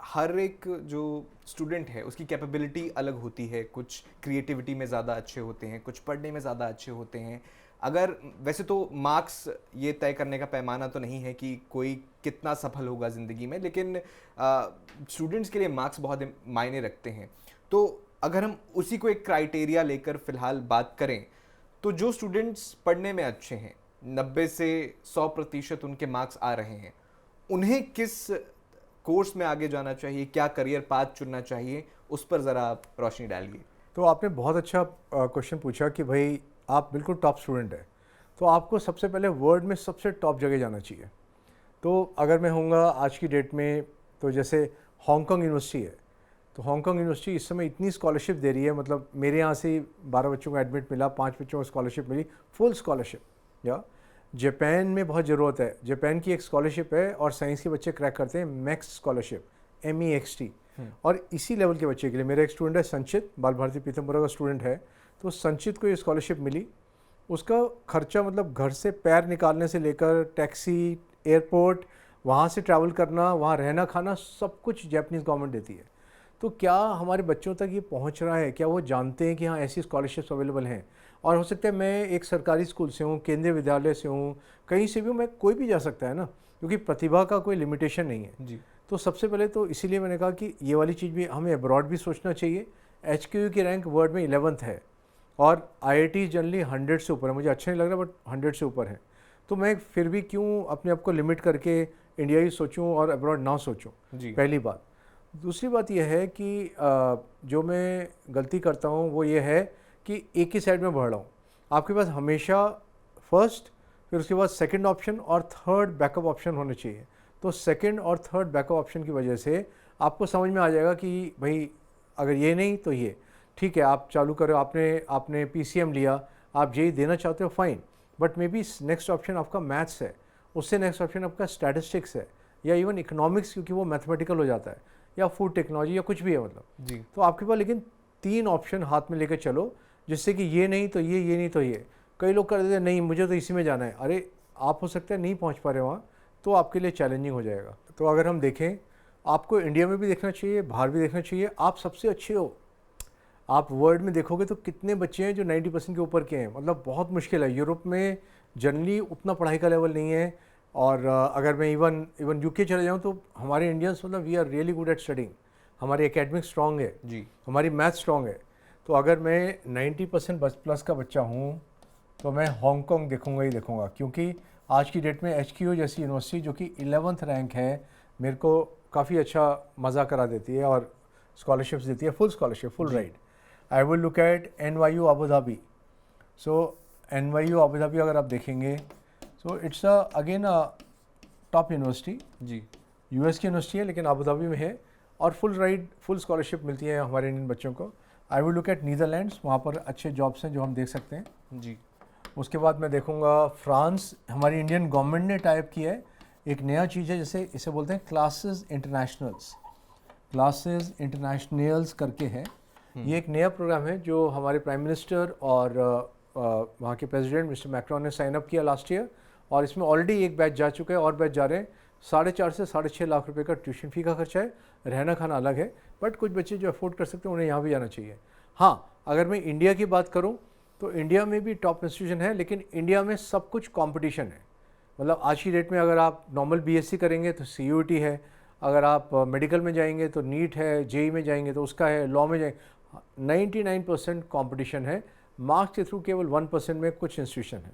हर एक जो स्टूडेंट है उसकी कैपेबिलिटी अलग होती है, कुछ क्रिएटिविटी में ज़्यादा अच्छे होते हैं, कुछ पढ़ने में ज़्यादा अच्छे होते हैं। अगर वैसे तो मार्क्स ये तय करने का पैमाना तो नहीं है कि कोई कितना सफल होगा ज़िंदगी में, लेकिन स्टूडेंट्स के लिए मार्क्स बहुत मायने रखते हैं। तो अगर हम उसी को एक क्राइटेरिया लेकर फ़िलहाल बात करें, तो जो स्टूडेंट्स पढ़ने में अच्छे हैं, 90 से 100% उनके मार्क्स आ रहे हैं, उन्हें किस कोर्स में आगे जाना चाहिए, क्या करियर पाथ चुनना चाहिए, उस पर ज़रा आप रोशनी डालिए। तो आपने बहुत अच्छा क्वेश्चन पूछा कि भाई आप बिल्कुल टॉप स्टूडेंट है, तो आपको सबसे पहले वर्ल्ड में सबसे टॉप जगह जाना चाहिए। तो अगर मैं होऊंगा आज की डेट में, तो जैसे हांगकांग यूनिवर्सिटी है, तो हांगकांग यूनिवर्सिटी इस समय इतनी स्कॉलरशिप दे रही है, मतलब मेरे यहाँ से 12 बच्चों को एडमिट मिला, 5 बच्चों को स्कॉलरशिप मिली, फुल स्कॉलरशिप। या जापान में बहुत ज़रूरत है, जापान की एक स्कॉलरशिप है और साइंस के बच्चे क्रैक करते हैं मैक्स स्कॉलरशिप, MEXT। और इसी लेवल के बच्चे के लिए मेरा एक स्टूडेंट है संचित, बाल भारती पीतमपुरा का स्टूडेंट है, तो संचित को ये स्कॉलरशिप मिली। उसका खर्चा मतलब घर से पैर निकालने से लेकर टैक्सी, एयरपोर्ट, वहाँ से ट्रैवल करना, वहाँ रहना खाना, सब कुछ जापानीज़ गवर्नमेंट देती है। तो क्या हमारे बच्चों तक ये पहुँच रहा है? क्या वो जानते हैं कि हाँ ऐसी स्कॉलरशिप्स अवेलेबल हैं? और हो सकता है मैं एक सरकारी स्कूल से हूँ, केंद्रीय विद्यालय से हूँ, कहीं से भी हूँ, मैं कोई भी जा सकता है ना, क्योंकि प्रतिभा का कोई लिमिटेशन नहीं है जी। तो सबसे पहले तो इसीलिए मैंने कहा कि ये वाली चीज़ भी हमें अब्रॉड भी सोचना चाहिए। HQ की रैंक वर्ल्ड में 11th है और IIT जनरली 100 से ऊपर है, मुझे अच्छा नहीं लग रहा बट 100 से ऊपर है। तो मैं फिर भी क्यों अपने आप को लिमिट करके इंडिया ही सोचूं और अब्रॉड ना सोचूं, पहली बात। दूसरी बात यह है कि जो मैं गलती करता हूं वो ये है कि एक ही साइड में बढ़ रहा हूँ। आपके पास हमेशा फर्स्ट, फिर उसके बाद सेकंड ऑप्शन और थर्ड बैकअप ऑप्शन होने चाहिए। तो सेकंड और थर्ड बैकअप ऑप्शन की वजह से आपको समझ में आ जाएगा कि भाई अगर ये नहीं तो ये ठीक है, आप चालू करो। आपने PCM लिया, आप जेई देना चाहते हो, fine, but may be next option आपका मैथ्स है, उससे नेक्स्ट ऑप्शन आपका स्टैटिस्टिक्स है, या इवन इकोनॉमिक्स, क्योंकि वो मैथमेटिकल हो जाता है, या फूड टेक्नोलॉजी या कुछ भी है मतलब जी। तो आपके पास लेकिन 3 ऑप्शन हाथ में लेकर चलो, जिससे कि ये नहीं तो ये नहीं तो ये। कई लोग कर देते हैं नहीं मुझे तो इसी में जाना है, अरे आप हो सकता है नहीं पहुंच पा रहे वहाँ, तो आपके लिए चैलेंजिंग हो जाएगा। तो अगर हम देखें, आपको इंडिया में भी देखना चाहिए, बाहर भी देखना चाहिए, आप सबसे अच्छे हो। आप वर्ल्ड में देखोगे तो कितने बच्चे हैं जो 90% के ऊपर के हैं, मतलब बहुत मुश्किल है। यूरोप में जनरली उतना पढ़ाई का लेवल नहीं है, और अगर मैं इवन UK चले जाऊँ तो हमारे इंडियंस मतलब we are really good at studying, हमारी एकेडमिक स्ट्रॉन्ग है जी। हमारी मैथ स्ट्रॉन्ग है। तो अगर मैं 90% प्लस का बच्चा हूँ तो मैं हांगकांग देखूंगा ही देखूंगा, क्योंकि आज की डेट में HQ जैसी यूनिवर्सिटी जो कि 11th रैंक है, मेरे को काफ़ी अच्छा मज़ा करा देती है और स्कॉलरशिप्स देती है, full scholarship, full ride. I will look at NYU Abu Dhabi. So NYU Abu Dhabi अगर आप देखेंगे, so it's again top university, जी। US की यूनिवर्सिटी है लेकिन अबू धाबी में है, और फुल राइड, फुल स्कॉलरशिप मिलती है हमारे इंडियन बच्चों को। आई विल लुक एट नीदरलैंड्स, वहाँ पर अच्छे जॉब्स हैं जो हम देख सकते हैं। जी। उसके बाद मैं देखूंगा फ्रांस, हमारी इंडियन गवर्नमेंट ने टाइप किया है, एक नया चीज़ है जैसे इसे बोलते हैं क्लासेस इंटरनेशनल्स करके है। ये एक नया प्रोग्राम है जो हमारे प्राइम मिनिस्टर और वहाँ के प्रेसिडेंट मिस्टर मैक्रोन ने साइन अप किया लास्ट ईयर, और इसमें ऑलरेडी एक बैच जा चुका है और बैच जा रहे हैं। 4.5 से 6.5 लाख रुपए का ट्यूशन फी का खर्चा है, रहना खाना अलग है, बट कुछ बच्चे जो अफोर्ड कर सकते हैं उन्हें यहाँ भी जाना चाहिए। हाँ, अगर मैं इंडिया की बात करूँ तो इंडिया में भी टॉप इंस्टीट्यूशन है, लेकिन इंडिया में सब कुछ कंपटीशन है। मतलब आज की डेट में अगर आप नॉर्मल BSc करेंगे तो CUET है, अगर आप मेडिकल में जाएंगे तो नीट है, जेई में जाएंगे तो उसका है, लॉ में जाएंगे 99% कंपटीशन है। मार्क्स के थ्रू केवल 1% में कुछ इंस्टीट्यूशन है।